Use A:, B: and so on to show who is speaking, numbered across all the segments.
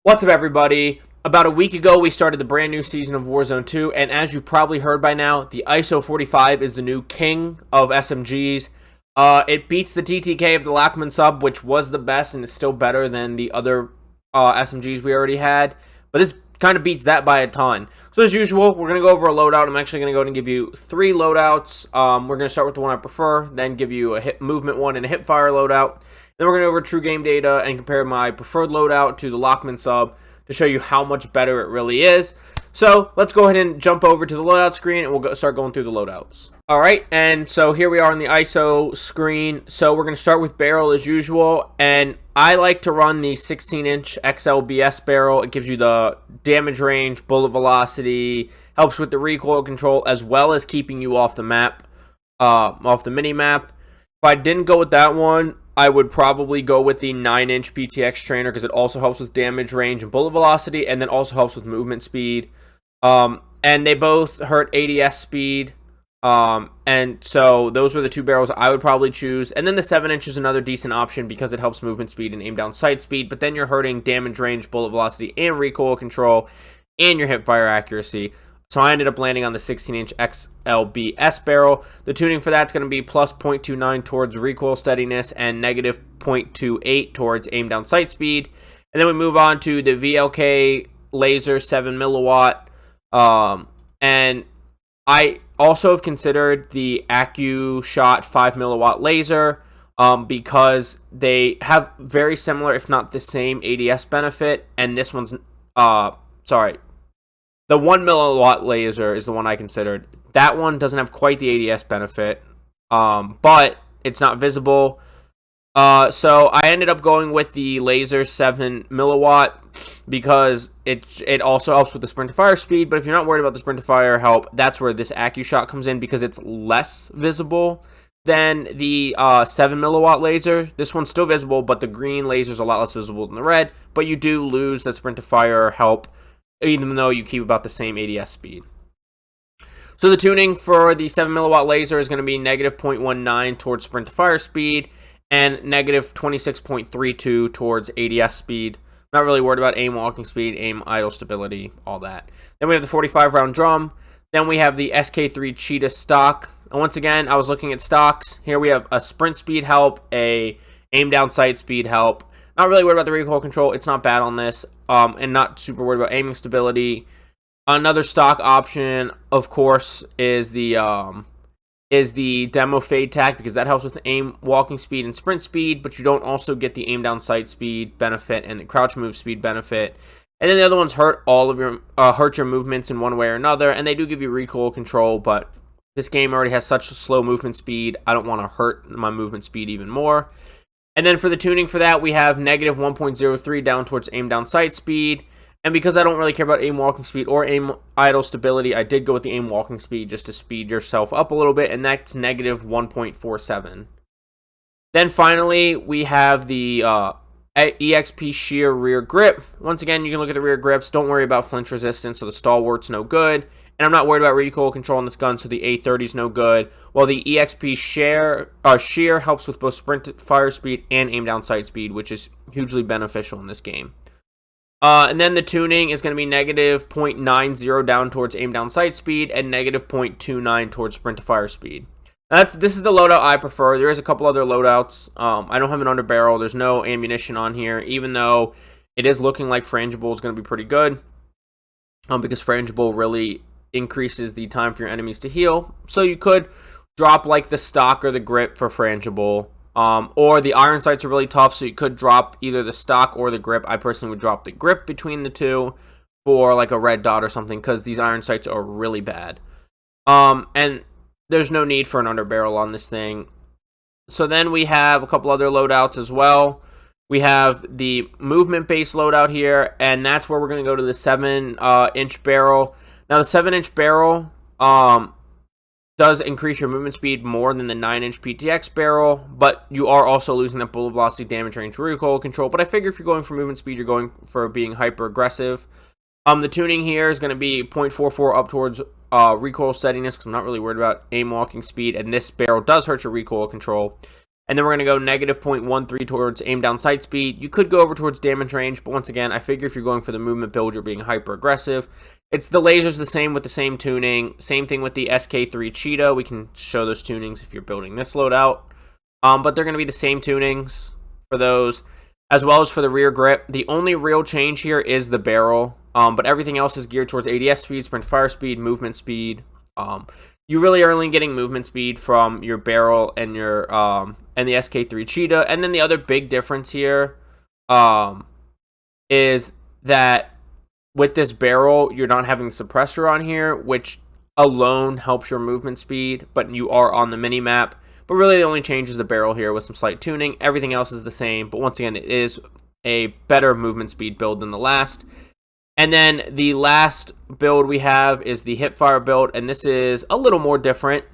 A: What's up, everybody? About a week ago, we started the brand new season of Warzone 2, and as you've probably heard by now, the ISO 45 is the new king of SMGs. It beats the TTK of the Lachman sub, which was the best and is still better than the other SMGs we already had, but this kind of beats that by a ton. So as usual, we're going to go over a loadout. I'm actually going to go and give you 3 loadouts. We're going to start with the one I prefer, then give you a hit movement one and a hip fire loadout. Then we're going to go over true game data and compare my preferred loadout to the Lachman sub to show you how much better it really is. So let's go ahead and jump over to the loadout screen and we'll start going through the loadouts. Alright, and so here we are on the ISO screen. So we're going to start with barrel as usual, and I like to run the 16-inch XLBS barrel. It gives you the damage range, bullet velocity, helps with the recoil control, as well as keeping you off the map, off the mini-map. If I didn't go with that one, I would probably go with the 9-inch PTX trainer because it also helps with damage range and bullet velocity, and then also helps with movement speed. And they both hurt ADS speed. And so those were the 2 barrels I would probably choose. And then the 7-inch is another decent option because it helps movement speed and aim down sight speed, but then you're hurting damage range, bullet velocity, and recoil control, and your hip fire accuracy. So I ended up landing on the 16-inch XLBS barrel. The tuning for that's going to be plus 0.29 towards recoil steadiness and negative 0.28 towards aim down sight speed. And then we move on to the VLK laser 7 milliwatt. And I also have considered the AccuShot 5 milliwatt laser because they have very similar, if not the same, ADS benefit. And this one's, the 1 milliwatt laser is the one I considered. That one doesn't have quite the ADS benefit, but it's not visible. So I ended up going with the laser 7 milliwatt because it also helps with the sprint to fire speed. But if you're not worried about the sprint to fire help, that's where this AccuShot comes in because it's less visible than the 7 milliwatt laser. This one's still visible, but the green laser is a lot less visible than the red. But you do lose that sprint to fire help, even though you keep about the same ADS speed. So the tuning for the 7 milliwatt laser is going to be negative 0.19 towards sprint to fire speed and negative 26.32 towards ADS speed. Not really worried about aim walking speed, aim idle stability, all that. Then we have the 45 round drum. Then we have the SK3 Cheetah stock. And once again, I was looking at stocks. Here we have a sprint speed help, a aim down sight speed help. Not really worried about the recoil control. It's not bad on this. And not super worried about aiming stability. Another stock option, of course, is the demo fade tack because that helps with the aim walking speed and sprint speed, but you don't also get the aim down sight speed benefit and the crouch move speed benefit. And then the other ones hurt all of your hurt your movements in one way or another, and they do give you recoil control, but this game already has such a slow movement speed. I don't want to hurt my movement speed even more. And then for the tuning for that, we have negative 1.03 down towards aim down sight speed. And because I don't really care about aim walking speed or aim idle stability, I did go with the aim walking speed just to speed yourself up a little bit, and that's negative 1.47. Then finally, we have the EXP shear rear grip. Once again, you can look at the rear grips. Don't worry about flinch resistance, so the stalwart's no good. And I'm not worried about recoil control on this gun, so the A30 is no good. While the EXP shear helps with both sprint fire speed and aim down sight speed, which is hugely beneficial in this game. And then the tuning is going to be negative 0.90 down towards aim down sight speed and negative 0.29 towards sprint to fire speed. This is the loadout I prefer. There is a couple other loadouts. I don't have an underbarrel. There's no ammunition on here, even though it is looking like frangible is going to be pretty good. Because frangible really increases the time for your enemies to heal. So you could drop like the stock or the grip for frangible. Or the iron sights are really tough, so you could drop either the stock or the grip. I personally would drop the grip between the two for like a red dot or something, because these iron sights are really bad. And there's no need for an underbarrel on this thing. So then we have a couple other loadouts as well. We have the movement-based loadout here, and that's where we're going to go to the 7-inch barrel. Now, the 7-inch barrel does increase your movement speed more than the 9-inch PTX barrel, but you are also losing that bullet velocity, damage range, recoil control. But I figure if you're going for movement speed, you're going for being hyper-aggressive. The tuning here is going to be 0.44 up towards recoil steadiness, because I'm not really worried about aim walking speed, and this barrel does hurt your recoil control. And then we're going to go negative 0.13 towards aim down sight speed. You could go over towards damage range, but once again, I figure if you're going for the movement build, you're being hyper aggressive. It's the lasers the same with the same tuning. Same thing with the SK3 Cheetah. We can show those tunings if you're building this loadout. But they're going to be the same tunings for those, as well as for the rear grip. The only real change here is the barrel, but everything else is geared towards ADS speed, sprint fire speed, movement speed. You really are only getting movement speed from your barrel and your and the SK3 Cheetah. And then the other big difference here is that with this barrel, you're not having the suppressor on here, which alone helps your movement speed, but you are on the mini map. But really, the only change is the barrel here with some slight tuning. Everything else is the same, but once again, it is a better movement speed build than the last. And then the last build we have is the hipfire build, and this is a little more different.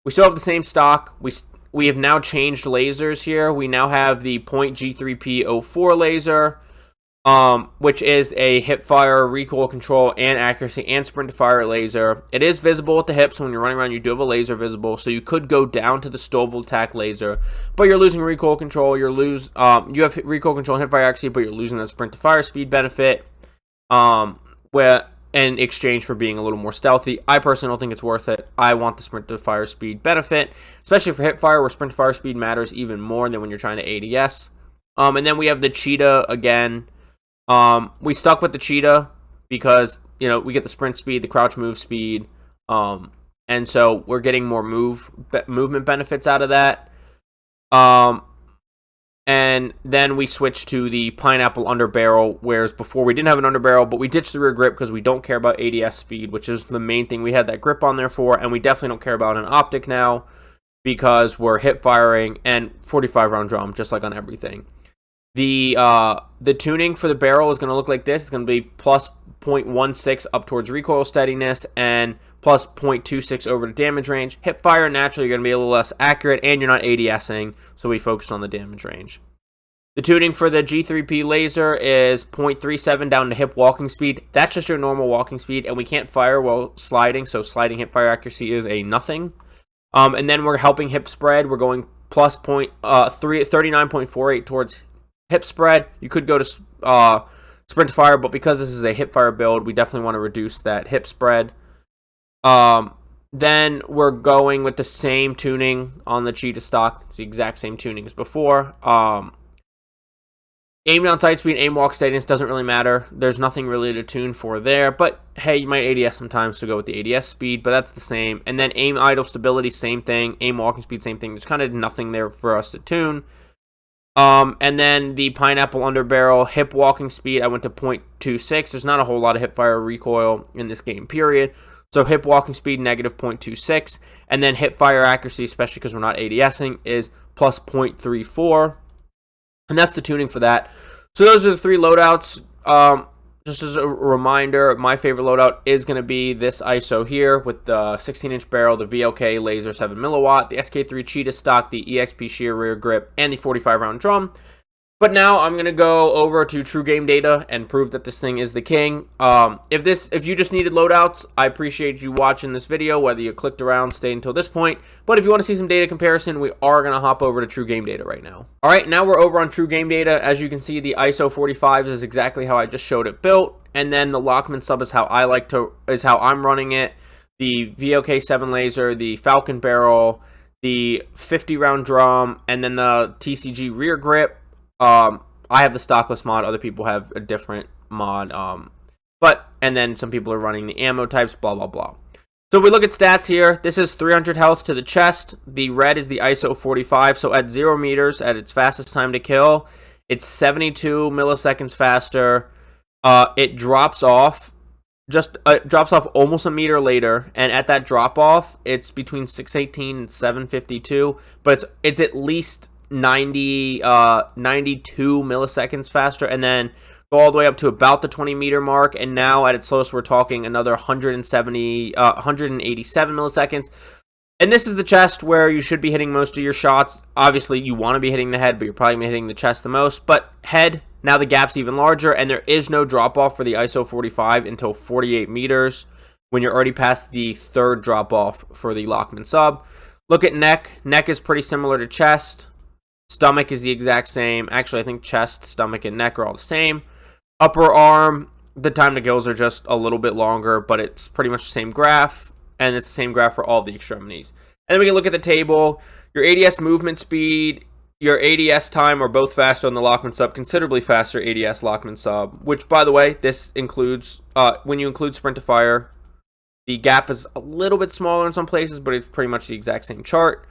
A: We still have the same stock. We have now changed lasers here. We now have the .G3P04 laser, which is a hipfire, recoil control, and accuracy, and sprint to fire laser. It is visible at the hips. So when you're running around, you do have a laser visible, so you could go down to the Stovall attack laser, but you're losing recoil control. You have recoil control and hipfire accuracy, but you're losing that sprint to fire speed benefit. Where in exchange for being a little more stealthy. I personally don't think it's worth it. I want the sprint to fire speed benefit, especially for hipfire, where sprint to fire speed matters even more than when you're trying to ADS. And then we have the Cheetah again. We stuck with the Cheetah because, you know, we get the sprint speed, the crouch move speed, and so we're getting more movement benefits out of that. And then we switched to the pineapple underbarrel, whereas before we didn't have an underbarrel, but we ditched the rear grip because we don't care about ADS speed, which is the main thing we had that grip on there for, and we definitely don't care about an optic now because we're hip firing and 45 round drum, just like on everything. The tuning for the barrel is going to look like this. It's going to be plus 0.16 up towards recoil steadiness and plus 0.26 over to damage range. Hip fire, naturally, you're going to be a little less accurate, and you're not ADSing, so we focus on the damage range. The tuning for the G3P laser is 0.37 down to hip walking speed. That's just your normal walking speed, and we can't fire while sliding, so sliding hip fire accuracy is a nothing. And then we're helping hip spread. We're going plus 39.48 towards hip spread. You could go to sprint to fire, but because this is a hip fire build, we definitely want to reduce that hip spread. Then we're going with the same tuning on the Cheetah stock. It's the exact same tuning as before. Aim down sight speed, aim walk steadiness doesn't really matter. There's nothing really to tune for there, but hey, you might ADS sometimes, so go with the ADS speed, but that's the same. And then aim idle stability, same thing. Aim walking speed, same thing. There's kind of nothing there for us to tune. And then the pineapple underbarrel hip walking speed, I went to 0.26. There's not a whole lot of hip fire recoil in this game, period. So hip walking speed, negative 0.26. And then hip fire accuracy, especially because we're not ADSing, is plus 0.34. And that's the tuning for that. So those are the three loadouts. Just as a reminder, my favorite loadout is going to be this ISO here with the 16-inch barrel, the VLK laser 7 milliwatt, the SK3 Cheetah stock, the EXP shear rear grip, and the 45-round drum. But now I'm going to go over to True Game Data and prove that this thing is the king. If you just needed loadouts, I appreciate you watching this video, whether you clicked around, stayed until this point. But if you want to see some data comparison, we are going to hop over to True Game Data right now. All right, now we're over on True Game Data. As you can see, the ISO 45 is exactly how I just showed it built. And then the Lockman sub is how I'm running it. The VOK 7 laser, the Falcon barrel, the 50-round drum, and then the TCG rear grip. I have the stockless mod. Other people have a different mod. And then some people are running the ammo types, blah, blah, blah. So if we look at stats here, this is 300 health to the chest. The red is the ISO 45. So at 0 meters, at its fastest time to kill, it's 72 milliseconds faster. It drops off almost a meter later, and at that drop off, it's between 618 and 752, but it's at least 92 milliseconds faster, and then go all the way up to about the 20 meter mark, and now at its slowest, we're talking another 187 milliseconds. And this is the chest where you should be hitting most of your shots. Obviously, you want to be hitting the head, but you're probably hitting the chest the most. But head, now the gap's even larger, and there is no drop-off for the ISO 45 until 48 meters, when you're already past the third drop-off for the Lockman sub. Look at neck. Neck is pretty similar to chest. Stomach is the exact same. Actually, I think chest, stomach, and neck are all the same. Upper arm, the time to kills are just a little bit longer, but it's pretty much the same graph, and it's the same graph for all the extremities. And then we can look at the table. Your ADS movement speed, your ADS time are both faster on the Lockman sub, considerably faster ADS Lockman sub, which, by the way, this includes, when you include sprint to fire, the gap is a little bit smaller in some places, but it's pretty much the exact same chart.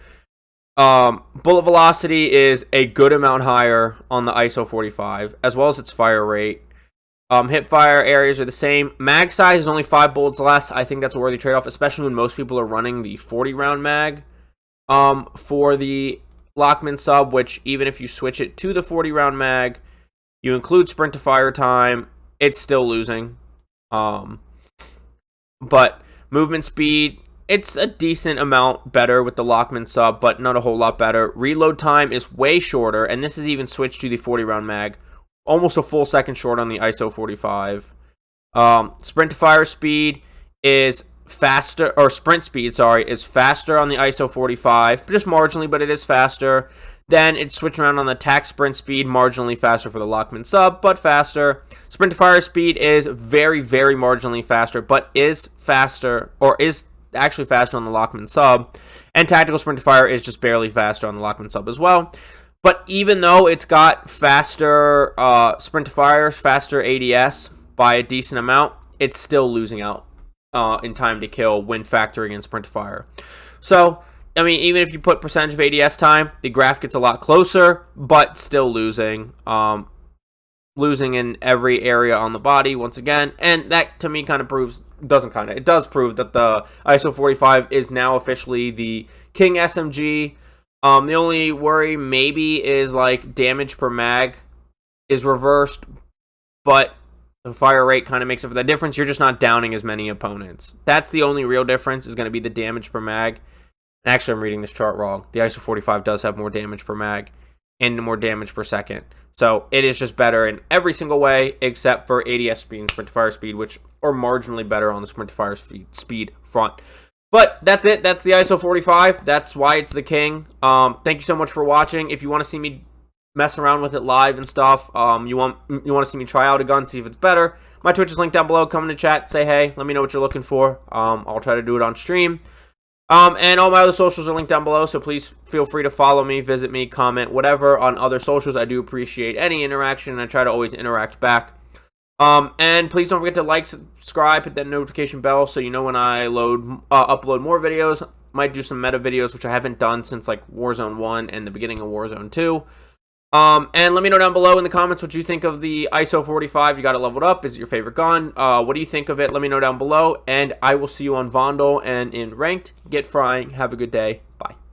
A: Bullet velocity is a good amount higher on the ISO 45, as well as its fire rate. Hip fire areas are the same. Mag size is only 5 bullets less. I think that's a worthy trade-off, especially when most people are running the 40-round mag for the Lockman sub, which even if you switch it to the 40-round mag, you include sprint to fire time, it's still losing. But movement speed, it's a decent amount better with the Lockman sub, but not a whole lot better. Reload time is way shorter, and this is even switched to the 40-round mag. Almost a full second short on the ISO 45. Sprint to fire speed is faster, or sprint speed, sorry, is faster on the ISO 45, just marginally, but it is faster. Then it's switching around on the attack sprint speed, marginally faster for the Lockman sub, but faster. Sprint to fire speed is very, very marginally faster, but is faster, or is actually faster on the Lockman sub. And tactical sprint to fire is just barely faster on the Lockman sub as well. But even though it's got faster sprint to fire, faster ADS by a decent amount, it's still losing out in time to kill when factoring in sprint to fire. So, I mean, even if you put percentage of ADS time, the graph gets a lot closer, but still losing. Losing in every area on the body, once again. And that, to me, kind of proves, it does prove that the ISO 45 is now officially the King SMG. The only worry maybe is like damage per mag is reversed, but the fire rate kind of makes up for that difference. You're just not downing as many opponents. That's the only real difference, is going to be the damage per mag. And actually, I'm reading this chart wrong. The ISO 45 does have more damage per mag and more damage per second. So it is just better in every single way except for ADS speed and sprint to fire speed, which are marginally better on the sprint to fire speed front. But that's it. That's the ISO 45. That's why it's the king. Thank you so much for watching. If you want to see me mess around with it live and stuff, you want to see me try out a gun, see if it's better, my Twitch is linked down below. Come in the chat, say hey, let me know what you're looking for. I'll try to do it on stream. And all my other socials are linked down below, so please feel free to follow me, visit me, comment, whatever on other socials. I do appreciate any interaction, and I try to always interact back. And please don't forget to like, subscribe, hit that notification bell so you know when I upload more videos. Might do some meta videos, which I haven't done since like Warzone 1 and the beginning of Warzone 2. And let me know down below in the comments what you think of the ISO 45. You got it leveled up. Is it your favorite gun? What do you think of it? Let me know down below, and I will see you on Vondel and in Ranked. Get frying. Have a good day.